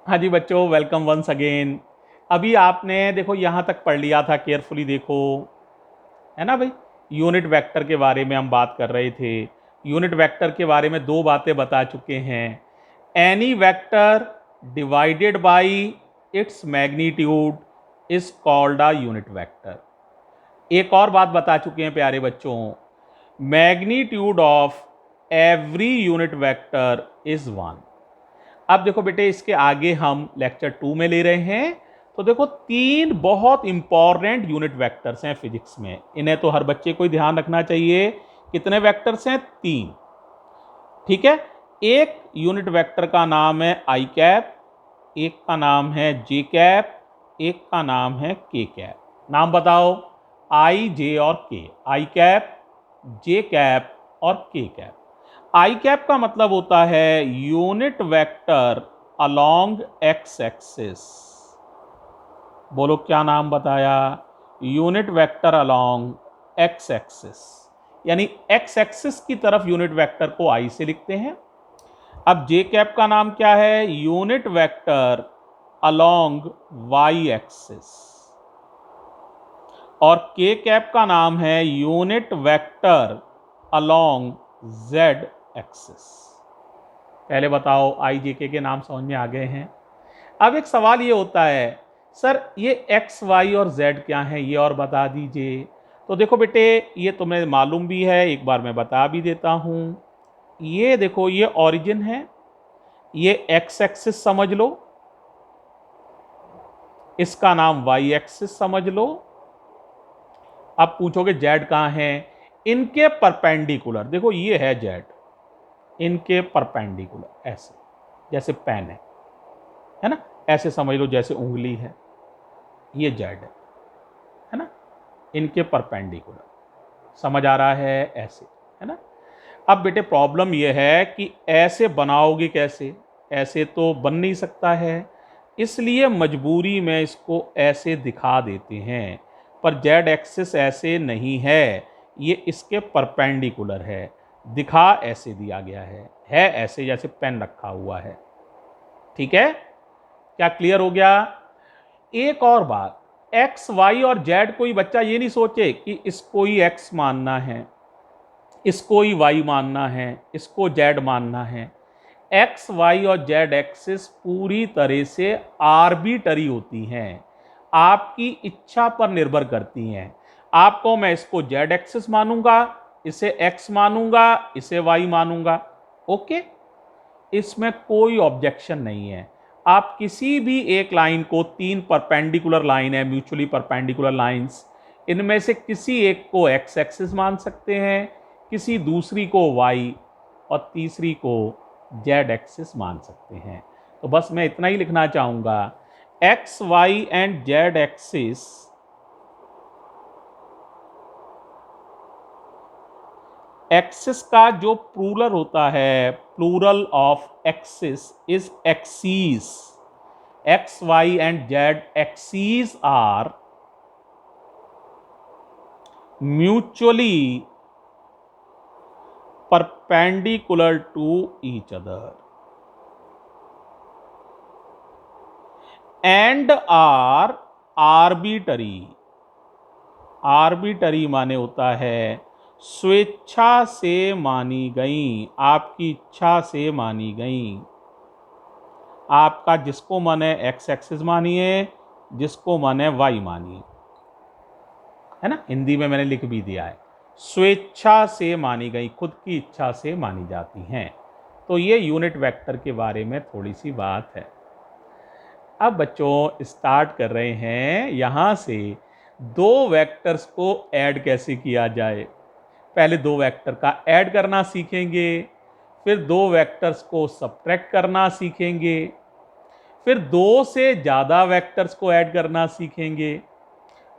हाँ जी बच्चों, welcome once again. अभी आपने देखो यहाँ तक पढ़ लिया था, केयरफुली देखो, है ना भाई। यूनिट वेक्टर के बारे में हम बात कर रहे थे। यूनिट वेक्टर के बारे में दो बातें बता चुके हैं। Any vector divided by its magnitude is called a unit vector. एक और बात बता चुके हैं प्यारे बच्चों, magnitude of every unit vector is one. अब देखो बेटे, इसके आगे हम लेक्चर 2 में ले रहे हैं। तो देखो, तीन बहुत इंपॉर्टेंट यूनिट वेक्टर्स हैं फिजिक्स में, इन्हें तो हर बच्चे को ध्यान रखना चाहिए। कितने वेक्टर्स हैं? तीन। ठीक है। एक यूनिट वेक्टर का नाम है आई कैप, एक का नाम है जे कैप, एक का नाम है के कैप। नाम बताओ। आई, जे और के। आई कैप, जे कैप और के कैप। आई कैप का मतलब होता है unit vector along x axis. बोलो क्या नाम बताया? Unit vector along x axis. यानी एक्स एक्सिस की तरफ यूनिट वेक्टर को आई से लिखते हैं। अब जे कैप का नाम क्या है? Unit vector along y axis. और के कैप का नाम है unit vector along z axis. पहले बताओ, आई जे के नाम समझ में आ गए हैं। अब एक सवाल ये होता है, सर ये एक्स वाई और जेड क्या है, ये और बता दीजिए। तो देखो बेटे, ये तुम्हें मालूम भी है, एक बार मैं बता भी देता हूं। ये देखो, ये ओरिजिन है, ये एक्स एक्सिस समझ लो, इसका नाम वाई एक्सिस समझ लो। अब पूछोगे जेड कहाँ है? इनके परपेंडिकुलर देखो, ये है जेड, इनके परपेंडिकुलर ऐसे, जैसे पेन है ना, ऐसे समझ लो जैसे उंगली है, ये जेड है ना, इनके परपेंडिकुलर। समझ आ रहा है? ऐसे, है ना। अब बेटे प्रॉब्लम यह है कि ऐसे बनाओगे कैसे? ऐसे तो बन नहीं सकता है, इसलिए मजबूरी में इसको ऐसे दिखा देते हैं। पर जेड एक्सिस ऐसे नहीं है, ये इसके परपेंडिकुलर है। दिखा ऐसे दिया गया है ऐसे जैसे पेन रखा हुआ है। ठीक है, क्या क्लियर हो गया? एक और बात, एक्स वाई और जेड, कोई बच्चा ये नहीं सोचे कि इसको ही एक्स मानना है, इसको ही वाई मानना है, इसको जेड मानना है। एक्स वाई और जेड एक्सिस पूरी तरह से आर्बिटरी होती हैं, आपकी इच्छा पर निर्भर करती हैं। आपको मैं इसको जेड एक्सिस मानूंगा, इसे एक्स मानूंगा, इसे वाई मानूंगा। ओके, इसमें कोई ऑब्जेक्शन नहीं है। आप किसी भी एक लाइन को, तीन परपेंडिकुलर लाइन है, म्यूचुअली परपेंडिकुलर लाइंस, इनमें से किसी एक को एक्स एक्सिस मान सकते हैं, किसी दूसरी को वाई और तीसरी को जेड एक्सिस मान सकते हैं। तो बस मैं इतना ही लिखना चाहूंगा, x y and z axis, axis का जो प्लूरल होता है, plural of axis is axes. X y and z axes are mutually perpendicular to each other and are arbitrary. Arbitrary माने होता है स्वेच्छा से मानी गई, आपकी इच्छा से मानी गई। आपका जिसको मन है एक्स एक्सिस मानिए, जिसको मन है वाई मानिए, है ना। हिंदी में मैंने लिख भी दिया है, स्वेच्छा से मानी गई, खुद की इच्छा से मानी जाती हैं। तो ये यूनिट वेक्टर के बारे में थोड़ी सी बात है। अब बच्चों स्टार्ट कर रहे हैं यहां से, दो वेक्टर्स को ऐड कैसे किया जाए। पहले दो वेक्टर का ऐड करना सीखेंगे, फिर दो वेक्टर्स को सब्ट्रैक्ट करना सीखेंगे, फिर दो से ज़्यादा वेक्टर्स को ऐड करना सीखेंगे,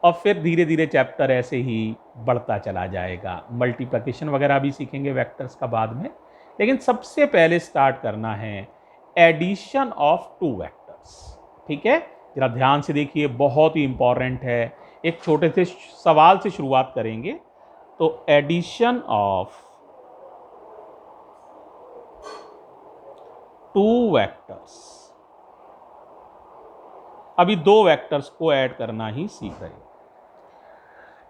और फिर धीरे धीरे चैप्टर ऐसे ही बढ़ता चला जाएगा। मल्टीप्लिकेशन वगैरह भी सीखेंगे वेक्टर्स का बाद में, लेकिन सबसे पहले स्टार्ट करना है एडिशन ऑफ टू वेक्टर्स। ठीक है, जरा ध्यान से देखिए, बहुत ही इंपॉर्टेंट है। एक छोटे से सवाल से शुरुआत करेंगे। तो एडिशन ऑफ टू वेक्टर्स, अभी दो वेक्टर्स को ऐड करना ही सीख रहे हैं।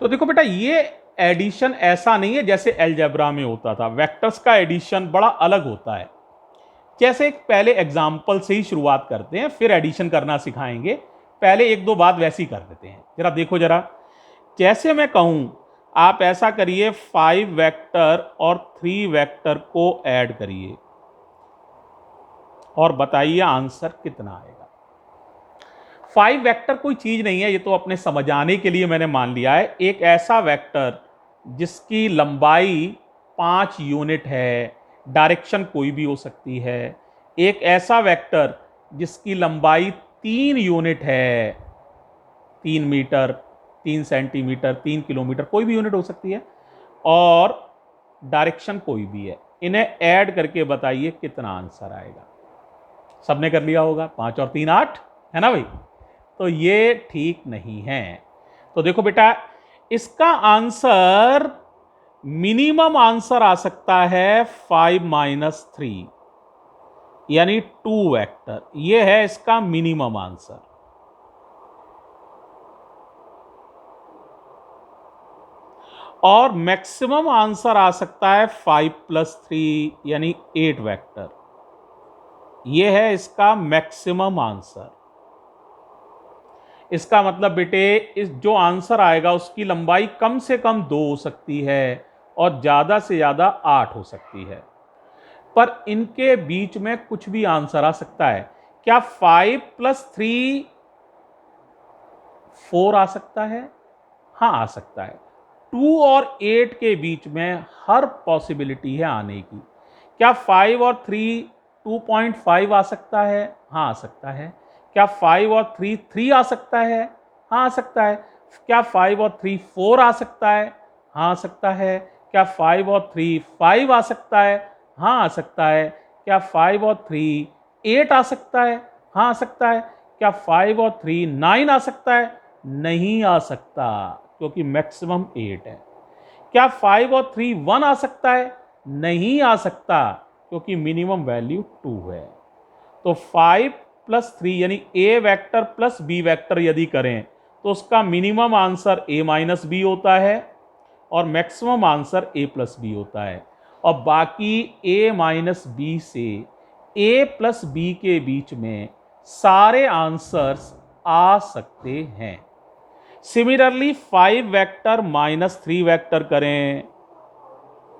तो देखो बेटा, ये एडिशन ऐसा नहीं है जैसे अलजेब्रा में होता था। वेक्टर्स का एडिशन बड़ा अलग होता है। जैसे एक पहले एग्जाम्पल से ही शुरुआत करते हैं, फिर एडिशन करना सिखाएंगे। पहले एक दो बात वैसी कर देते हैं, जरा देखो जरा। जैसे मैं कहूं आप ऐसा करिए, 5 वेक्टर और 3 वेक्टर को ऐड करिए और बताइए आंसर कितना आएगा। 5 वेक्टर कोई चीज नहीं है, ये तो अपने समझाने के लिए मैंने मान लिया है। एक ऐसा वेक्टर जिसकी लंबाई 5 यूनिट है, डायरेक्शन कोई भी हो सकती है। एक ऐसा वेक्टर जिसकी लंबाई 3 यूनिट है, 3 मीटर, 3 सेंटीमीटर, 3 किलोमीटर, कोई भी यूनिट हो सकती है, और डायरेक्शन कोई भी है। इन्हें ऐड करके बताइए कितना आंसर आएगा। सबने कर लिया होगा, 5 और 3 8, है ना भाई। तो ये ठीक नहीं है। तो देखो बेटा, इसका आंसर, मिनिमम आंसर आ सकता है 5 - 3, यानी 2 वेक्टर। ये है इसका मिनिमम आंसर। और मैक्सिमम आंसर आ सकता है 5 + 3, यानी 8 वेक्टर। यह है इसका मैक्सिमम आंसर। इसका मतलब बेटे, इस जो आंसर आएगा उसकी लंबाई कम से कम 2 हो सकती है और ज्यादा से ज्यादा 8 हो सकती है, पर इनके बीच में कुछ भी आंसर आ सकता है। क्या 5 + 3 4 आ सकता है? हाँ, आ सकता है। 2 और 8 के बीच में हर पॉसिबिलिटी है आने की। क्या 5 और 3 2.5 आ सकता है? हाँ, आ सकता है। क्या 5 और 3 3 आ सकता है? हाँ, आ सकता है। क्या 5 और 3 4 आ सकता है? हाँ, आ सकता है। क्या 5 और 3 5 आ सकता है? हाँ, आ सकता है। क्या 5 और 3 8 आ सकता है? हाँ, आ सकता है। क्या 5 और 3 9 आ सकता है? नहीं आ सकता, क्योंकि मैक्सिमम 8 है। क्या 5 और 3 1 आ सकता है? नहीं आ सकता, क्योंकि मिनिमम वैल्यू 2 है। तो 5 + 3 यानी ए वेक्टर प्लस बी वेक्टर यदि करें तो उसका मिनिमम आंसर a - b होता है और मैक्सिमम आंसर a + b होता है। और बाकी a - b से a + b के बीच में सारे आंसर्स आ सकते हैं। सिमिलरली 5 वेक्टर - 3 वेक्टर करें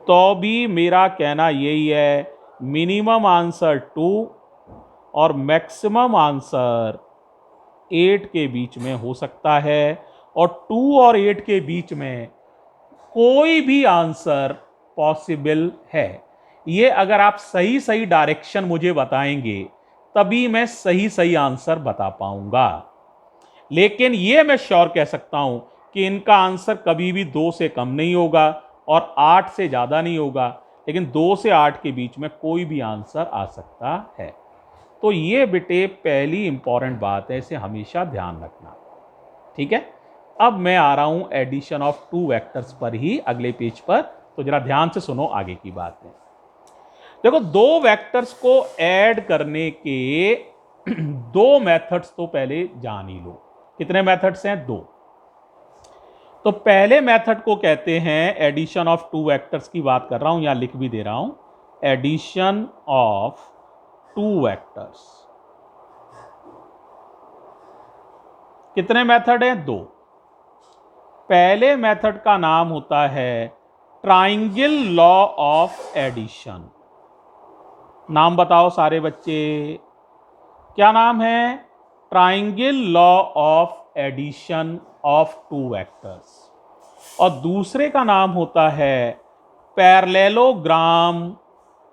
तो भी मेरा कहना यही है, मिनिमम आंसर 2 और मैक्सिमम आंसर 8 के बीच में हो सकता है। और 2 और 8 के बीच में कोई भी आंसर पॉसिबल है। ये अगर आप सही सही डायरेक्शन मुझे बताएंगे तभी मैं सही सही आंसर बता पाऊंगा। लेकिन ये मैं श्योर कह सकता हूं कि इनका आंसर कभी भी 2 से कम नहीं होगा और 8 से ज़्यादा नहीं होगा, लेकिन 2 से 8 के बीच में कोई भी आंसर आ सकता है। तो ये बेटे पहली इंपॉर्टेंट बात है, इसे हमेशा ध्यान रखना। ठीक है। अब मैं आ रहा हूं एडिशन ऑफ 2 वेक्टर्स पर ही, अगले पेज पर। तो जरा ध्यान से सुनो आगे की बातें। देखो, 2 वेक्टर्स को ऐड करने के 2 मेथड्स तो पहले जान ही लो। कितने मेथड्स हैं? 2। तो पहले मेथड को कहते हैं एडिशन ऑफ 2 वेक्टर्स की बात कर रहा हूं, यहां लिख भी दे रहा हूं, एडिशन ऑफ 2 वेक्टर्स। कितने मेथड हैं? 2। पहले मेथड का नाम होता है ट्राइंगल लॉ ऑफ एडिशन। नाम बताओ सारे बच्चे, क्या नाम है? Triangle law of addition of 2 vectors. और दूसरे का नाम होता है parallelogram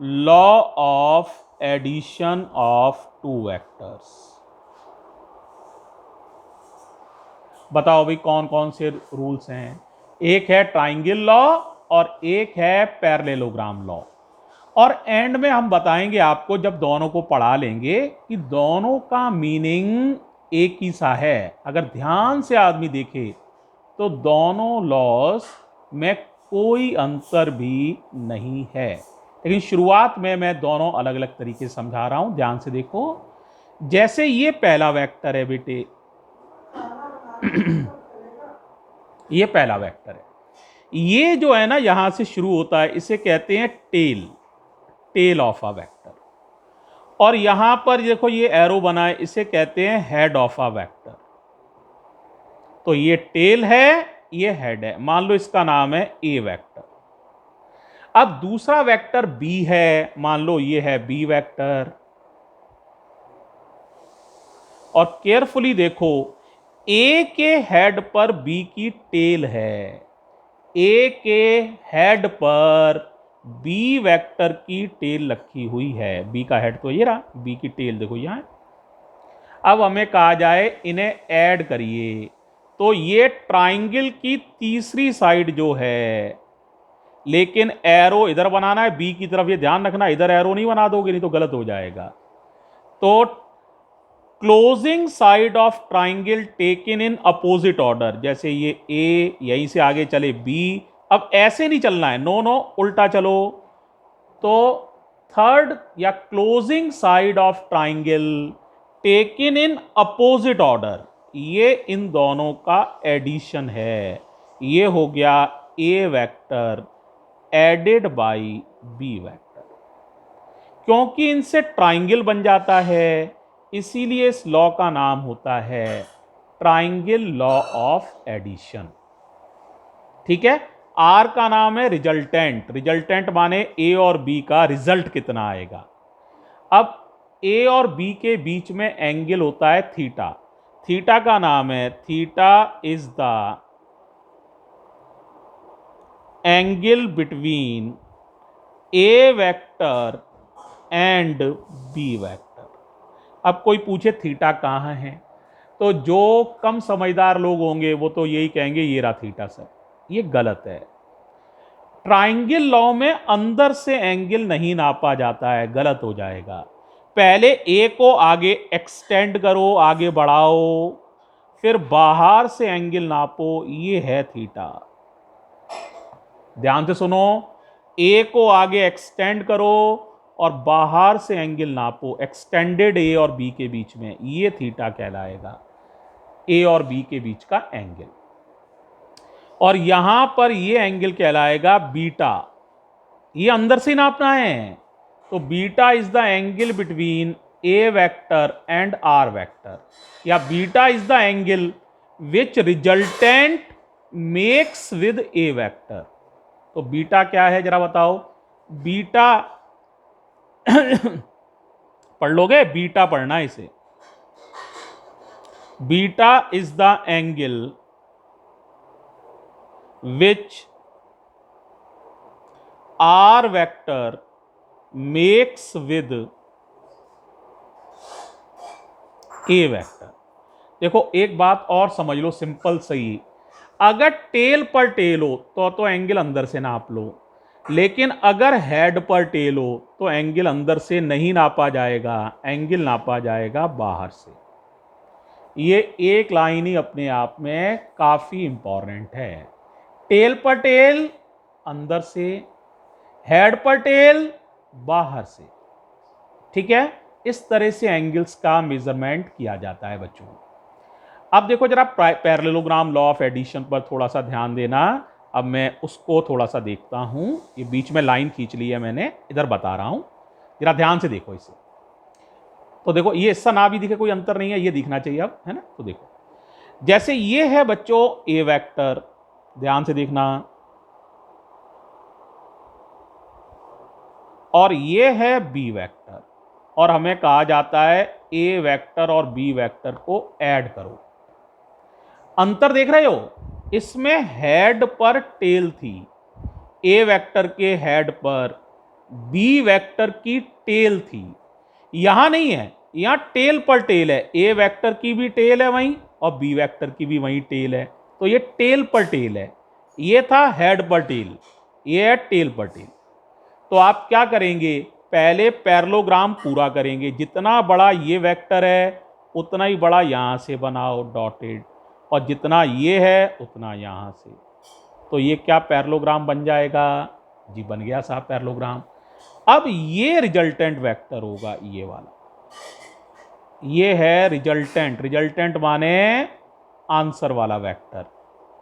law of addition of 2 vectors. बताओ भाई, कौन कौन से रूल्स हैं? एक है ट्राइंगल लॉ और एक है पैरेललोग्राम लॉ। और एंड में हम बताएंगे आपको, जब दोनों को पढ़ा लेंगे, कि दोनों का मीनिंग एक ही सा है। अगर ध्यान से आदमी देखे तो दोनों लॉज में कोई अंतर भी नहीं है। लेकिन शुरुआत में मैं दोनों अलग अलग तरीके से समझा रहा हूं, ध्यान से देखो। जैसे ये पहला वेक्टर है बेटे, ये पहला वेक्टर है। ये जो है ना यहां से शुरू होता है, इसे कहते हैं tail, tail of a vector. और यहां पर देखो ये एरो बना है, इसे कहते हैं हेड ऑफ अ वेक्टर। तो ये टेल है, ये हेड है। मान लो इसका नाम है ए वेक्टर। अब दूसरा वेक्टर बी है, मान लो ये है बी वेक्टर। और केयरफुली देखो, ए के हेड पर बी की टेल है। ए के हेड पर बी वेक्टर की टेल रखी हुई है। बी का हेड तो ये रहा, बी की टेल देखो यहां। अब हमें कहा जाए इन्हें ऐड करिए, तो ये ट्राइंगल की तीसरी साइड जो है, लेकिन एरो इधर बनाना है बी की तरफ, ये ध्यान रखना, इधर एरो नहीं बना दोगे नहीं तो गलत हो जाएगा। तो closing side of triangle taken in opposite order, जैसे ये ए यहीं से आगे चले बी। अब ऐसे नहीं चलना है, नो नो, उल्टा चलो। तो थर्ड या closing side of triangle taken in opposite order, ये इन दोनों का एडिशन है। ये हो गया a vector added by b vector. क्योंकि इनसे ट्राइंगल बन जाता है, इसीलिए इस लॉ का नाम होता है ट्राइंगल लॉ ऑफ एडिशन। ठीक है। आर का नाम है रिजल्टेंट, रिजल्टेंट माने ए और बी का रिजल्ट कितना आएगा। अब ए और बी के बीच में एंगल होता है थीटा। थीटा का नाम है, theta is the angle between a vector and b vector. अब कोई पूछे थीटा कहाँ है, तो जो कम समझदार लोग होंगे वो तो यही कहेंगे ये रहा थीटा सर। ये गलत है। ट्राइंगल लॉ में अंदर से एंगल नहीं नापा जाता है, गलत हो जाएगा। पहले ए को आगे एक्सटेंड करो, आगे बढ़ाओ, फिर बाहर से एंगल नापो, ये है थीटा। ध्यान से सुनो, ए को आगे एक्सटेंड करो और बाहर से एंगल नापो, एक्सटेंडेड ए और बी के बीच में, ये थीटा कहलाएगा, ए और बी के बीच का एंगल। और यहां पर ये एंगल कहलाएगा बीटा। ये अंदर से नापना है, तो beta is the angle between a vector and r vector, या beta is the angle which resultant makes with a vector. तो बीटा क्या है जरा बताओ। बीटा पढ़ लोगे, बीटा पढ़ना है इसे। Beta is the angle which R vector makes with A vector। देखो एक बात और समझ लो, सिंपल सही। अगर टेल पर टेल हो तो एंगल अंदर से नाप लो, लेकिन अगर हेड पर टेल हो तो एंगल अंदर से नहीं नापा जाएगा, एंगल नापा जाएगा बाहर से। ये एक लाइन ही अपने आप में काफी इंपॉर्टेंट है। टेल पर टेल अंदर से, हेड पर टेल बाहर से। ठीक है, इस तरह से एंगल्स का मेजरमेंट किया जाता है बच्चों। अब देखो जरा पैरेललोग्राम लॉ ऑफ एडिशन पर थोड़ा सा ध्यान देना। अब मैं उसको थोड़ा सा देखता हूं, ये बीच में लाइन खींच ली है मैंने, इधर बता रहा हूं, जरा ध्यान से देखो इसे। तो देखो ये हिस्सा ना भी दिखे कोई अंतर नहीं है, ये दिखना चाहिए अब, है ना। तो देखो जैसे ये है बच्चों ए वेक्टर, ध्यान से देखना, और ये है बी वेक्टर, और हमें कहा जाता है ए वेक्टर और बी वेक्टर को ऐड करो। अंतर देख रहे हो, इसमें हेड पर टेल थी, ए वेक्टर के हेड पर बी वेक्टर की टेल थी। यहां नहीं है, यहां टेल पर टेल है, ए वेक्टर की भी टेल है वहीं और बी वेक्टर की भी वहीं टेल है, तो ये टेल पर टेल है। ये था हेड पर टेल, ये है टेल पर टेल। तो आप क्या करेंगे, पहले पैरेललोग्राम पूरा करेंगे। जितना बड़ा ये वेक्टर है उतना ही बड़ा यहां से बनाओ डॉटेड, और जितना ये है उतना यहां से। तो ये क्या पैरेललोग्राम बन जाएगा जी, बन गया साहब पैरेललोग्राम। अब ये रिजल्टेंट वेक्टर होगा, ये वाला, ये है रिजल्टेंट। रिजल्टेंट माने आंसर वाला वेक्टर,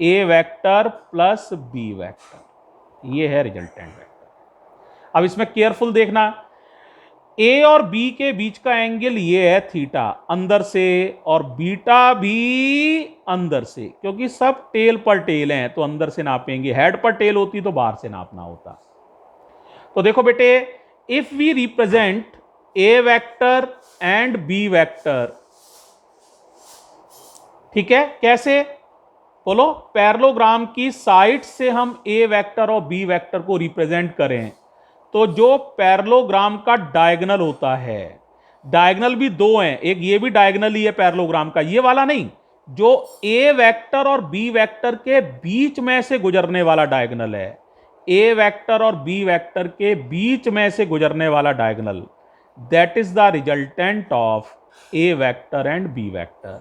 ए वेक्टर प्लस बी वेक्टर, ये है रिजल्टेंट वेक्टर। अब इसमें केयरफुल देखना, ए और बी के बीच का एंगल ये है थीटा अंदर से, और बीटा भी अंदर से, क्योंकि सब टेल पर टेल हैं तो अंदर से नापेंगे, हेड पर टेल होती तो बाहर से नापना होता। तो देखो बेटे, if we represent a vector and b vector, ठीक है, कैसे बोलो, पैरेललोग्राम की साइड से हम ए वेक्टर और बी वेक्टर को रिप्रेजेंट करें तो जो पैरेललोग्राम का डायगोनल होता है, डायगोनल भी दो हैं, एक ये भी डायगोनल ही है पैरेललोग्राम का, ये वाला नहीं, जो ए वेक्टर और बी वेक्टर के बीच में से गुजरने वाला डायगोनल है, ए वेक्टर और बी वेक्टर के बीच में से गुजरने वाला diagonal, that is the resultant of a vector and b vector.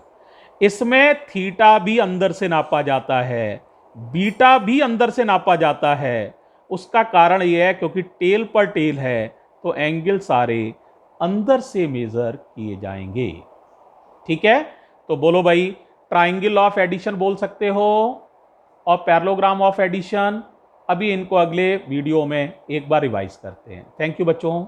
इसमें थीटा भी अंदर से नापा जाता है, बीटा भी अंदर से नापा जाता है। उसका कारण यह है क्योंकि टेल पर टेल है तो एंगल सारे अंदर से मेजर किए जाएंगे। ठीक है, तो बोलो भाई, ट्राइंगल ऑफ एडिशन बोल सकते हो और पैरेललोग्राम ऑफ एडिशन। अभी इनको अगले वीडियो में एक बार रिवाइज करते हैं। थैंक यू बच्चों।